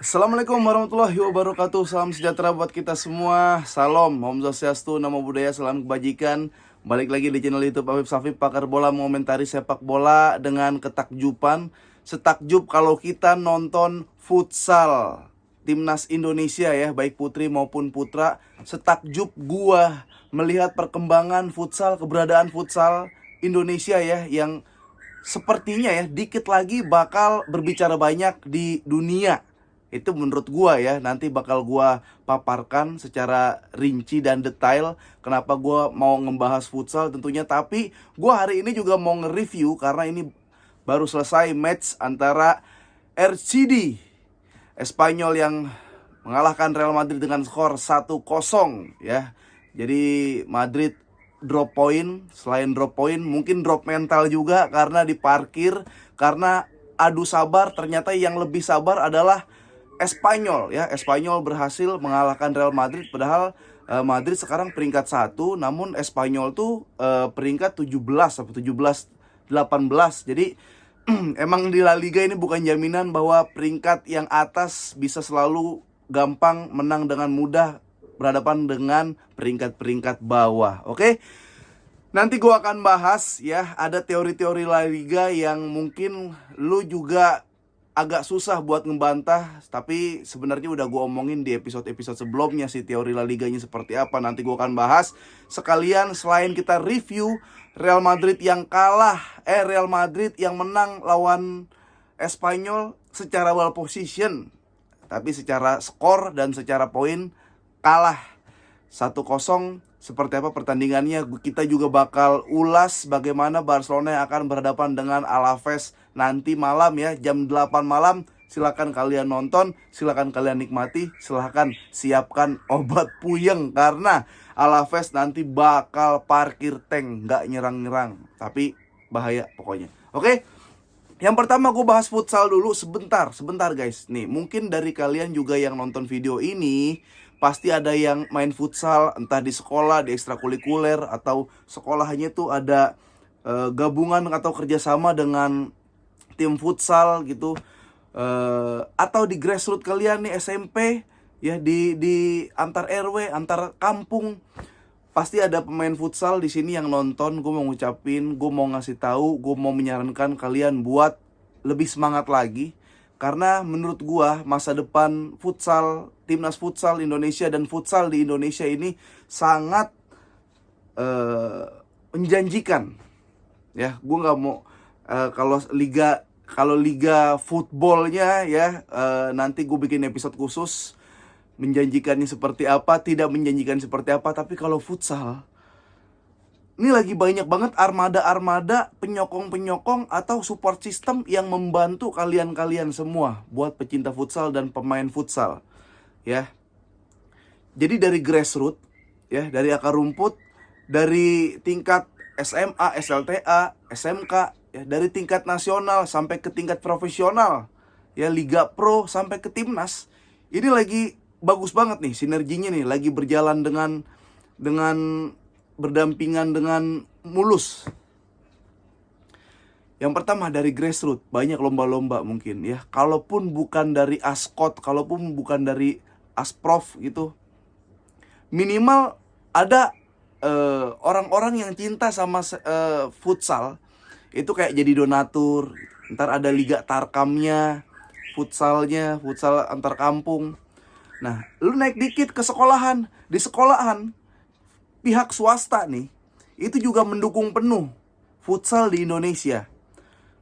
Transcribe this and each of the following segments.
Assalamualaikum warahmatullahi wabarakatuh. Salam sejahtera buat kita semua. Salam, Om Swastiastu, Namo Buddhaya, salam kebajikan. Balik lagi di channel YouTube Afif Safif, pakar bola mengomentari sepak bola dengan ketakjuban. Setakjub kalau kita nonton futsal timnas Indonesia ya, baik putri maupun putra. Setakjub gua melihat perkembangan futsal, keberadaan futsal Indonesia ya, yang sepertinya ya dikit lagi bakal berbicara banyak di dunia. Itu menurut gua ya, nanti bakal gua paparkan secara rinci dan detail kenapa gua mau ngebahas futsal tentunya. Tapi gua hari ini juga mau nge-review karena ini baru selesai match antara RCD Espanyol yang mengalahkan Real Madrid dengan skor 1-0 ya. Jadi Madrid drop point, selain drop point mungkin drop mental juga karena diparkir, karena adu sabar. Ternyata yang lebih sabar adalah Espanyol ya. Espanyol berhasil mengalahkan Real Madrid, padahal Madrid sekarang peringkat 1, namun Espanyol tuh peringkat 17 atau 17 18. Jadi emang di La Liga ini bukan jaminan bahwa peringkat yang atas bisa selalu gampang menang dengan mudah berhadapan dengan peringkat-peringkat bawah. Oke? Nanti gua akan bahas ya, ada teori-teori La Liga yang mungkin lu juga agak susah buat ngebantah, tapi sebenarnya udah gue omongin di episode-episode sebelumnya sih teori La Liganya seperti apa. Nanti gue akan bahas sekalian. Selain kita review Real Madrid yang kalah, Real Madrid yang menang lawan Espanyol secara well position, tapi secara skor dan secara poin kalah 1-0. Seperti apa pertandingannya, kita juga bakal ulas bagaimana Barcelona yang akan berhadapan dengan Alaves nanti malam ya, jam 8 malam. Silakan kalian nonton, silakan kalian nikmati, silakan siapkan obat puyeng karena Alaves nanti bakal parkir tank, nggak nyerang-nyerang, tapi bahaya pokoknya. Oke, yang pertama gue bahas futsal dulu sebentar guys. Nih, mungkin dari kalian juga yang nonton video ini pasti ada yang main futsal, entah di sekolah, di ekstrakurikuler, atau sekolahnya tuh ada gabungan atau kerjasama dengan tim futsal gitu, atau di grassroots kalian nih SMP ya, di antar RW, antar kampung, pasti ada pemain futsal di sini yang nonton. Gue mau ngucapin, gue mau ngasih tahu, gue mau menyarankan kalian buat lebih semangat lagi. Karena menurut gua masa depan futsal, timnas futsal Indonesia dan futsal di Indonesia ini sangat menjanjikan. Ya, gua nggak mau kalau liga footballnya ya, nanti gue bikin episode khusus menjanjikannya seperti apa, tidak menjanjikan seperti apa. Tapi kalau futsal, ini lagi banyak banget armada-armada, penyokong-penyokong atau support system yang membantu kalian-kalian semua buat pecinta futsal dan pemain futsal ya. Jadi dari grassroots ya, dari akar rumput, dari tingkat SMA, SLTA, SMK ya, dari tingkat nasional sampai ke tingkat profesional ya, Liga Pro sampai ke timnas. Ini lagi bagus banget nih sinerginya nih, lagi berjalan dengan berdampingan dengan mulus. Yang pertama dari grassroots, banyak lomba-lomba mungkin ya. Kalaupun bukan dari Askot, kalaupun bukan dari Asprof gitu, minimal ada orang-orang yang cinta sama futsal. Itu kayak jadi donatur. Ntar ada liga tarkamnya, futsalnya, futsal antar kampung. Nah, lu naik dikit ke sekolahan. Di sekolahan pihak swasta nih, itu juga mendukung penuh futsal di Indonesia.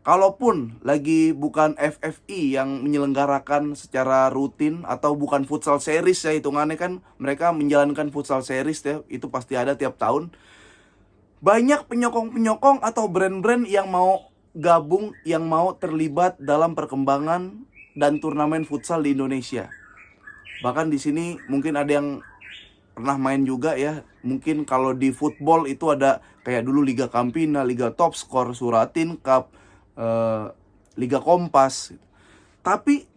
Kalaupun lagi bukan FFI yang menyelenggarakan secara rutin, atau bukan futsal series ya, hitungannya kan mereka menjalankan futsal series ya, itu pasti ada tiap tahun. Banyak penyokong-penyokong atau brand-brand yang mau gabung, yang mau terlibat dalam perkembangan dan turnamen futsal di Indonesia. Bahkan di sini mungkin ada yang pernah main juga ya. Mungkin kalau di football itu ada kayak dulu Liga Campina, Liga Top Skor, Suratin Cup, Liga Kompas. Tapi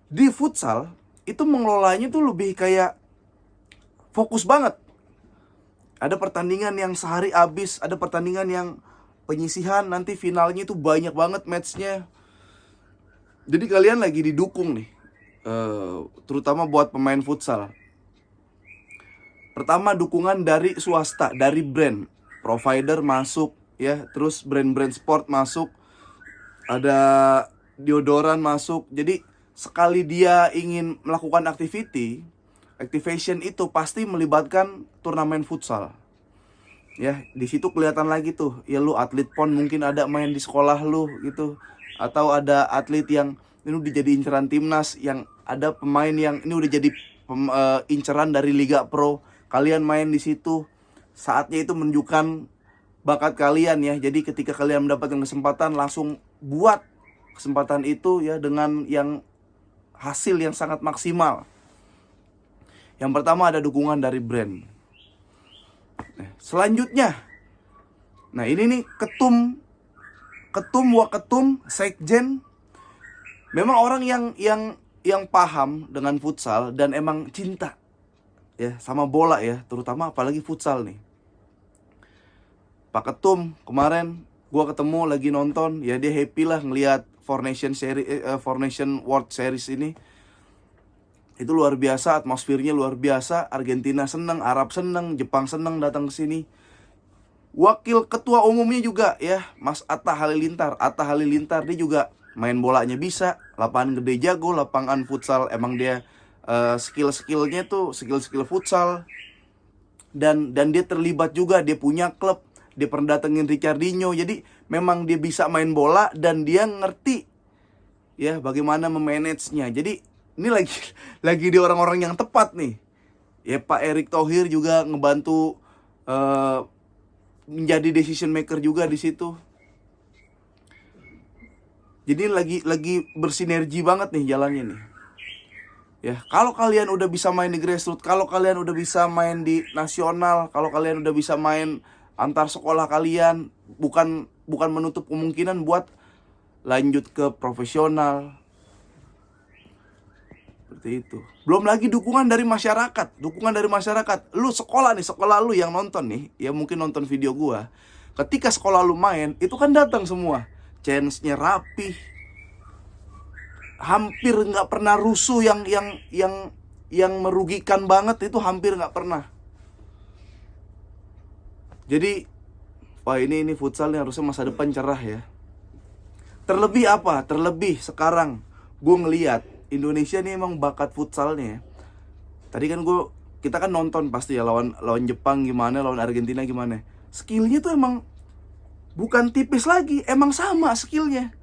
di futsal itu mengelolanya tuh lebih kayak fokus banget. Ada pertandingan yang sehari habis, ada pertandingan yang penyisihan, nanti finalnya itu banyak banget matchnya. Jadi kalian lagi didukung nih. terutama buat pemain futsal. Pertama, dukungan dari swasta, dari brand, provider masuk ya, terus brand-brand sport masuk, ada deodoran masuk. Jadi sekali dia ingin melakukan activation itu pasti melibatkan turnamen futsal. Ya, di situ kelihatan lagi tuh, ya lu atlet PON mungkin ada main di sekolah lu gitu, atau ada atlet yang ini udah jadi inceran timnas, yang ada pemain yang ini udah jadi inceran dari Liga Pro. Kalian main di situ, saatnya itu menunjukkan bakat kalian ya. Jadi ketika kalian mendapatkan kesempatan, langsung buat kesempatan itu ya dengan yang hasil yang sangat maksimal. Yang pertama ada dukungan dari brand. Selanjutnya, nah ini nih ketum, waketum, sekjen, memang orang yang paham dengan futsal dan emang cinta ya sama bola ya, terutama apalagi futsal nih. Pak Ketum kemarin gua ketemu lagi nonton, ya dia happy lah ngelihat Four Nation World Series ini. Itu luar biasa, atmosfernya luar biasa. Argentina seneng, Arab seneng, Jepang seneng datang ke sini. Wakil ketua umumnya juga ya, Mas Atta Halilintar dia juga main bolanya bisa, lapangan gede jago, lapangan futsal emang dia skill-skillnya tuh skill futsal. Dan dia terlibat juga, dia punya klub, dia pernah datengin Ricardinho. Jadi memang dia bisa main bola dan dia ngerti ya bagaimana memanage-nya. Jadi ini lagi di orang-orang yang tepat nih. Ya Pak Erick Thohir juga ngebantu menjadi decision maker juga di situ. Jadi lagi bersinergi banget nih jalannya nih. Ya, kalau kalian udah bisa main di grassroots, kalau kalian udah bisa main di nasional, kalau kalian udah bisa main antar sekolah kalian, bukan menutup kemungkinan buat lanjut ke profesional. Seperti itu. Belum lagi dukungan dari masyarakat. Lu sekolah lu yang nonton nih, ya mungkin nonton video gua. Ketika sekolah lu main, itu kan datang semua. Chance-nya rapih. Hampir nggak pernah rusuh yang merugikan banget, itu hampir nggak pernah. Jadi wah ini futsal nih harusnya masa depan cerah ya. Terlebih apa? Terlebih sekarang gue ngeliat Indonesia nih emang bakat futsalnya ya. Tadi kan kita kan nonton pasti ya lawan Jepang gimana, lawan Argentina gimana. Skillnya tuh emang bukan tipis lagi, emang sama skillnya.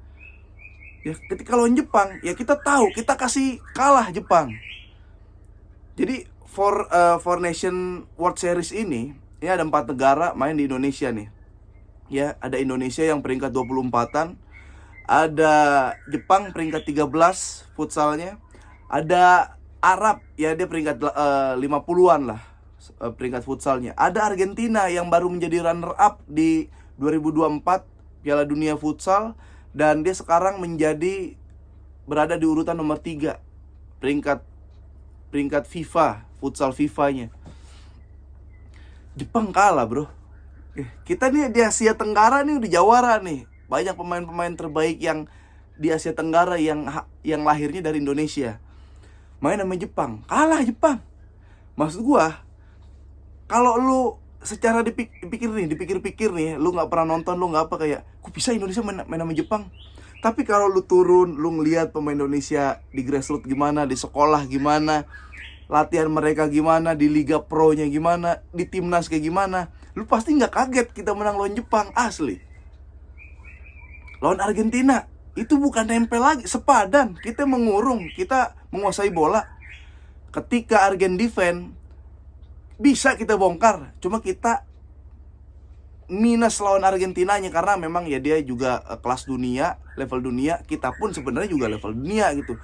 Ya, ketika lawan Jepang, ya kita tahu kita kasih kalah Jepang. Jadi Four Nation World Series ini ada 4 negara main di Indonesia nih. Ya, ada Indonesia yang peringkat 24-an, ada Jepang peringkat 13 futsalnya, ada Arab ya dia peringkat 50-an lah peringkat futsalnya. Ada Argentina yang baru menjadi runner up di 2024 Piala Dunia Futsal. Dan dia sekarang berada di urutan nomor 3 peringkat FIFA, futsal FIFA-nya. Jepang kalah bro. Kita nih di Asia Tenggara nih udah jawara nih. Banyak pemain-pemain terbaik yang di Asia Tenggara yang lahirnya dari Indonesia. Main sama Jepang, kalah Jepang. Maksud gua, kalau lu secara dipikir-pikir nih, lu nggak pernah nonton, lu nggak apa kayak, kok bisa Indonesia main sama Jepang? Tapi kalau lu turun, lu ngelihat pemain Indonesia di grassroots gimana, di sekolah gimana, latihan mereka gimana, di Liga Pro-nya gimana, di timnas kayak gimana, lu pasti nggak kaget kita menang lawan Jepang, asli. Lawan Argentina, itu bukan nempel lagi, sepadan, kita mengurung, kita menguasai bola. Ketika Argen defend, bisa kita bongkar, cuma kita minus lawan Argentinanya karena memang ya dia juga kelas dunia, level dunia. Kita pun sebenarnya juga level dunia gitu.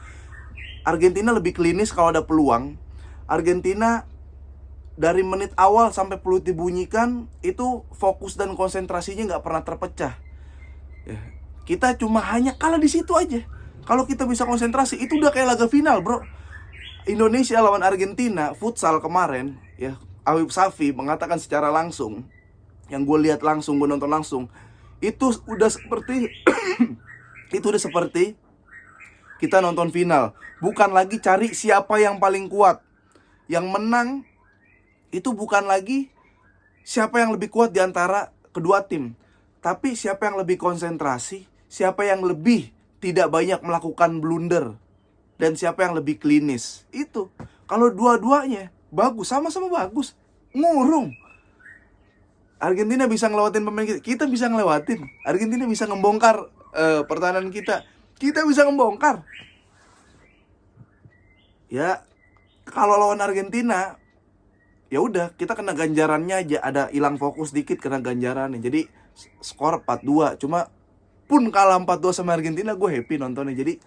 Argentina lebih klinis kalau ada peluang. Argentina dari menit awal sampai peluit dibunyikan itu fokus dan konsentrasinya nggak pernah terpecah. Ya, kita cuma hanya kalah di situ aja. Kalau kita bisa konsentrasi itu udah kayak laga final bro. Indonesia lawan Argentina futsal kemarin ya, Awib Safi mengatakan secara langsung, yang gue lihat langsung, gue nonton langsung, itu udah seperti itu udah seperti kita nonton final. Bukan lagi cari siapa yang paling kuat. Yang menang itu bukan lagi siapa yang lebih kuat di antara kedua tim, tapi siapa yang lebih konsentrasi, siapa yang lebih tidak banyak melakukan blunder, dan siapa yang lebih klinis. Itu. Kalau dua-duanya bagus, sama-sama bagus, ngurung. Argentina bisa ngelewatin pemain kita, kita bisa ngelewatin. Argentina bisa ngebongkar pertahanan kita, kita bisa ngebongkar. Ya, kalau lawan Argentina, ya udah kita kena ganjarannya aja, ada hilang fokus dikit kena ganjarannya. Jadi skor 4-2. Cuma pun kalah 4-2 sama Argentina, gue happy nontonnya. Jadi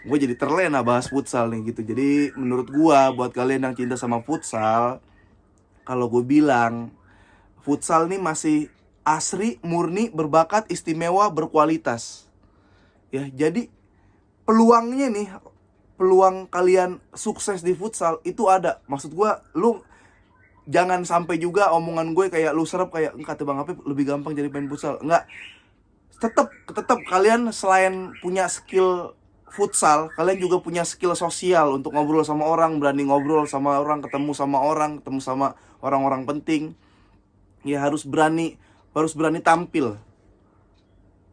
gue jadi terlena bahas futsal nih gitu. Jadi menurut gue, buat kalian yang cinta sama futsal, kalau gue bilang futsal nih masih asri, murni, berbakat, istimewa, berkualitas. Ya, jadi peluangnya nih, peluang kalian sukses di futsal itu ada. Maksud gue, lu jangan sampai juga omongan gue kayak lu serap kayak kata Bang Apip lebih gampang jadi pemain futsal. Enggak. Tetap kalian selain punya skill futsal, kalian juga punya skill sosial untuk ngobrol sama orang, berani ngobrol sama orang, ketemu sama orang-orang penting. Ya harus berani tampil.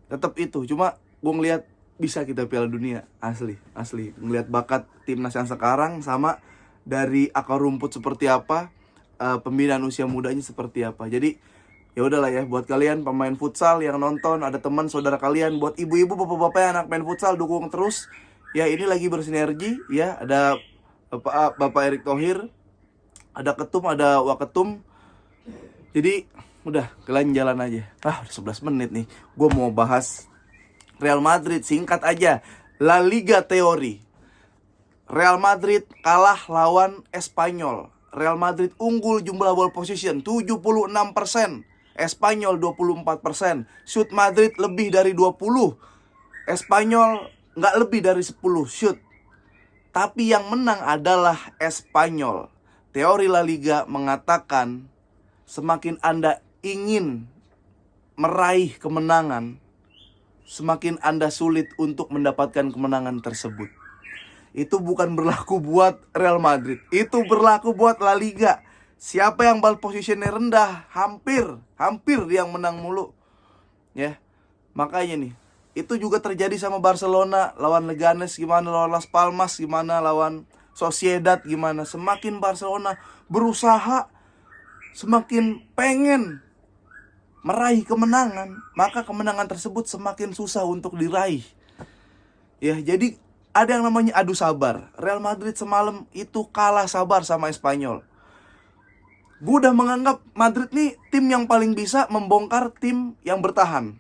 Tetap itu. Cuma gue ngeliat bisa kita Piala Dunia, asli ngelihat bakat timnas yang sekarang sama dari akar rumput seperti apa, pembinaan usia mudanya seperti apa. Jadi ya udahlah ya, buat kalian pemain futsal yang nonton, ada teman saudara kalian, buat ibu-ibu, bapak-bapak yang anak main futsal, dukung terus ya. Ini lagi bersinergi ya, ada Bapak Erick Thohir, ada ketum, ada waketum. Jadi udah, kalian jalan aja. Udah 11 menit nih. Gue mau bahas Real Madrid, singkat aja. La Liga teori. Real Madrid kalah lawan Espanyol. Real Madrid unggul jumlah ball position 76%. Espanyol 24%. Shoot Madrid lebih dari 20. Espanyol nggak lebih dari 10 shoot. Tapi yang menang adalah Espanyol. Teori La Liga mengatakan semakin Anda ingin meraih kemenangan, semakin Anda sulit untuk mendapatkan kemenangan tersebut. Itu bukan berlaku buat Real Madrid, itu berlaku buat La Liga. Siapa yang ball positionnya rendah, hampir yang menang mulu. Ya, makanya nih, itu juga terjadi sama Barcelona lawan Leganes gimana, lawan Las Palmas gimana, lawan Sociedad gimana. Semakin Barcelona berusaha, semakin pengen meraih kemenangan, maka kemenangan tersebut semakin susah untuk diraih. Ya, jadi ada yang namanya adu sabar. Real Madrid semalam itu kalah sabar sama Espanyol. Gue udah menganggap Madrid nih tim yang paling bisa membongkar tim yang bertahan.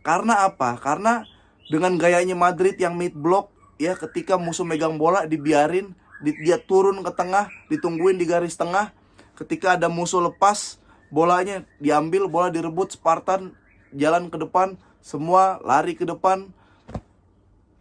Karena apa? Karena dengan gayanya Madrid yang mid block, ya ketika musuh megang bola dibiarin, dia turun ke tengah, ditungguin di garis tengah. Ketika ada musuh lepas, bolanya diambil, bola direbut, Spartan jalan ke depan, semua lari ke depan,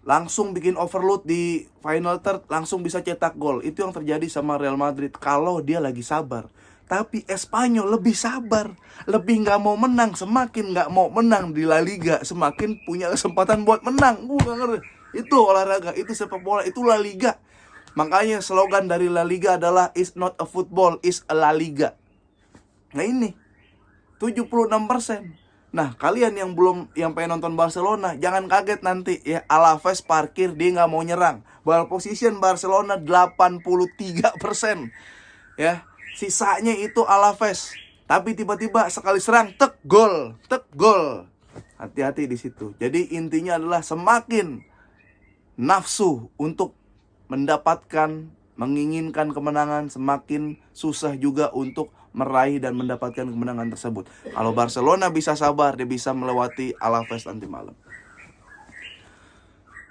langsung bikin overload di final third, langsung bisa cetak gol. Itu yang terjadi sama Real Madrid kalau dia lagi sabar. Tapi Espanyol lebih sabar, lebih gak mau menang. Semakin gak mau menang di La Liga, semakin punya kesempatan buat menang. Gue gak ngerti. Itu olahraga, itu sepak bola, itu La Liga. Makanya slogan dari La Liga adalah "It's not a football, it's a La Liga". Nah ini 76%. Nah kalian yang pengen nonton Barcelona, jangan kaget nanti ya, Alaves parkir, dia gak mau nyerang. Ball position Barcelona 83%. Ya, sisanya itu Alaves. Tapi tiba-tiba sekali serang, tek gol. Hati-hati di situ. Jadi intinya adalah semakin nafsu untuk mendapatkan, menginginkan kemenangan, semakin susah juga untuk meraih dan mendapatkan kemenangan tersebut. Kalau Barcelona bisa sabar, dia bisa melewati Alaves nanti malam.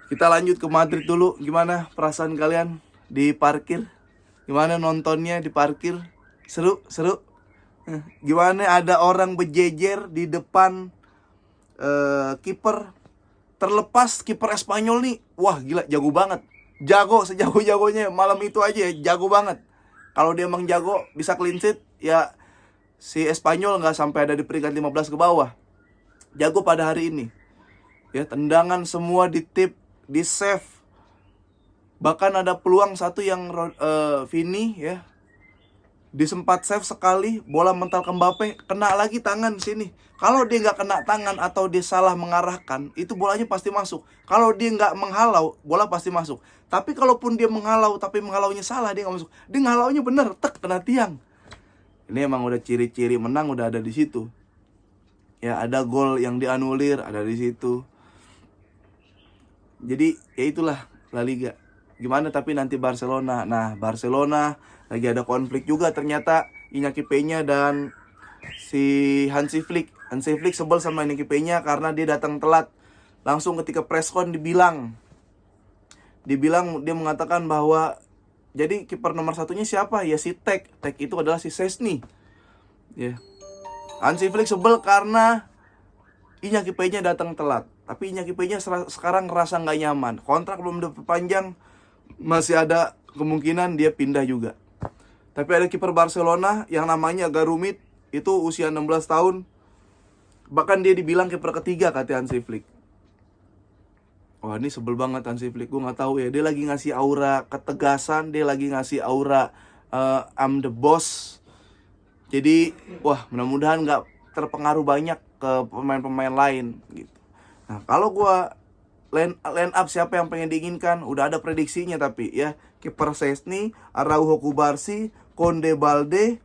Kita lanjut ke Madrid dulu. Gimana perasaan kalian di parkir? Gimana nontonnya di parkir? Seru? Gimana ada orang berjejer di depan kiper? Terlepas kiper Espanyol nih, wah gila, jago banget. Jago sejago-jagonya malam itu aja, jago banget. Kalau dia emang jago, bisa clean sheet, ya si Espanyol gak sampai ada di peringkat 15 ke bawah. Jago pada hari ini. Ya, tendangan semua di tip, di save. Bahkan ada peluang satu yang Vini ya, disempat save sekali, bola mental ke Mbappe, kena lagi tangan sini. Kalau dia nggak kena tangan atau dia salah mengarahkan, itu bolanya pasti masuk. Kalau dia nggak menghalau, bola pasti masuk. Tapi kalaupun dia menghalau, tapi menghalaunya salah, dia nggak masuk. Dia nghalaunya bener, tek, kena tiang. Ini emang udah ciri-ciri menang udah ada di situ. Ya, ada gol yang dianulir, ada di situ. Jadi ya itulah La Liga. Gimana tapi nanti Barcelona. Nah, Barcelona lagi ada konflik juga ternyata, Iñaki Peña dan si Hansi Flick. Hansi Flick sebel sama Iñaki Peña karena dia datang telat. Langsung ketika preskon dibilang dia mengatakan bahwa jadi kiper nomor satunya siapa? Ya si Tek itu adalah si Szczęsny. Ya. Hansi Flick sebel karena Iñaki Peña datang telat. Tapi Iñaki Peña sekarang ngerasa nggak nyaman. Kontrak belum diperpanjang, masih ada kemungkinan dia pindah juga. Tapi ada kiper Barcelona yang namanya Garumit, itu usia 16 tahun. Bahkan dia dibilang kiper ketiga kata Hansi Flick. Wah, ini sebel banget Hansi Flick. Gue nggak tahu ya, dia lagi ngasih aura ketegasan, dia lagi ngasih aura I'm the boss. Jadi, wah, mudah-mudahan nggak terpengaruh banyak ke pemain-pemain lain gitu. Nah, kalau gue line up siapa yang pengen diinginkan, udah ada prediksinya tapi ya. Kiper Szczęsny, Araujo Kubarsi, Konde Balde.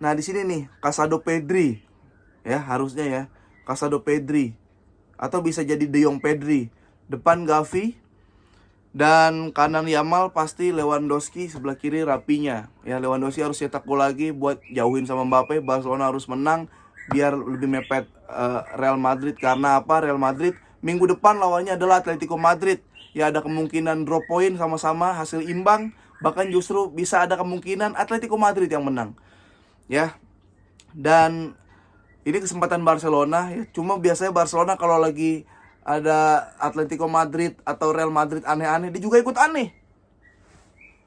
Nah, di sini nih Casado Pedri. Ya, harusnya ya. Casado Pedri. Atau bisa jadi De Jong Pedri. Depan Gavi. Dan kanan Yamal pasti Lewandowski, sebelah kiri Rapinya. Ya, Lewandowski harus cetak gol lagi buat jauhin sama Mbappe. Barcelona harus menang biar lebih mepet Real Madrid. Karena apa? Real Madrid minggu depan lawannya adalah Atletico Madrid. Ya, ada kemungkinan drop point sama-sama, hasil imbang. Bahkan justru bisa ada kemungkinan Atletico Madrid yang menang. Ya. Dan ini kesempatan Barcelona ya. Cuma biasanya Barcelona kalau lagi ada Atletico Madrid atau Real Madrid aneh-aneh, dia juga ikut aneh.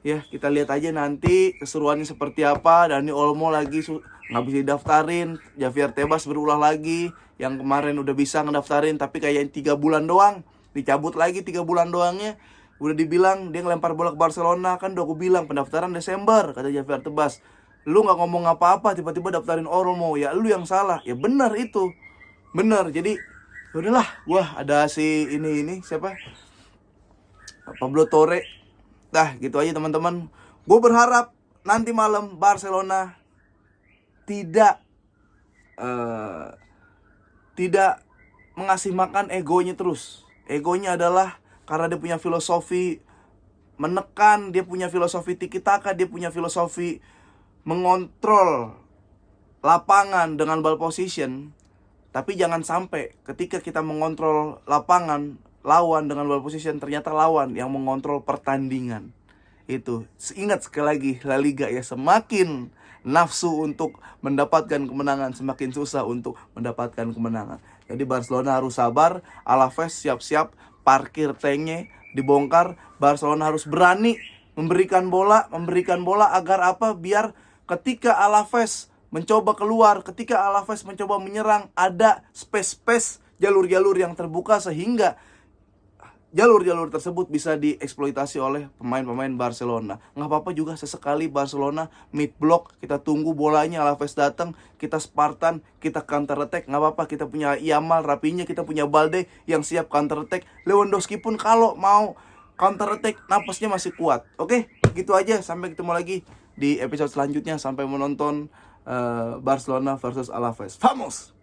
Ya, kita lihat aja nanti keseruannya seperti apa. Dani Olmo lagi nggak bisa didaftarin. Javier Tebas berulah lagi. Yang kemarin udah bisa ngedaftarin, tapi kayak 3 bulan doang. Dicabut lagi 3 bulan doangnya. Udah dibilang dia ngelempar bola ke Barcelona. Kan udah aku bilang pendaftaran Desember, kata Javier Tebas. Lu gak ngomong apa-apa, tiba-tiba daftarin Olmo. Ya lu yang salah. Ya bener itu. Bener, jadi udahlah. Wah, ada si ini siapa? Pablo Torre. Nah, gitu aja teman-teman. Gue berharap nanti malam Barcelona tidak mengasih makan egonya terus. Egonya adalah karena dia punya filosofi menekan, dia punya filosofi tiki taka, dia punya filosofi mengontrol lapangan dengan ball position. Tapi jangan sampai ketika kita mengontrol lapangan lawan dengan ball position, ternyata lawan yang mengontrol pertandingan. Itu, ingat sekali lagi La Liga ya, semakin nafsu untuk mendapatkan kemenangan, semakin susah untuk mendapatkan kemenangan. Jadi Barcelona harus sabar, Alaves siap-siap, parkir tanknya dibongkar. Barcelona harus berani memberikan bola agar apa? Biar ketika Alaves mencoba keluar, ketika Alaves mencoba menyerang, ada space-space, jalur-jalur yang terbuka sehingga jalur-jalur tersebut bisa dieksploitasi oleh pemain-pemain Barcelona. Nggak apa-apa juga sesekali Barcelona mid block, kita tunggu bolanya, Alaves datang, kita Spartan, kita counter attack. Nggak apa-apa, kita punya Yamal, Rapinya, kita punya Balde yang siap counter attack. Lewandowski pun kalau mau counter attack, napasnya masih kuat. Oke, gitu aja. Sampai ketemu lagi di episode selanjutnya. Sampai menonton Barcelona versus Alaves. Vamos!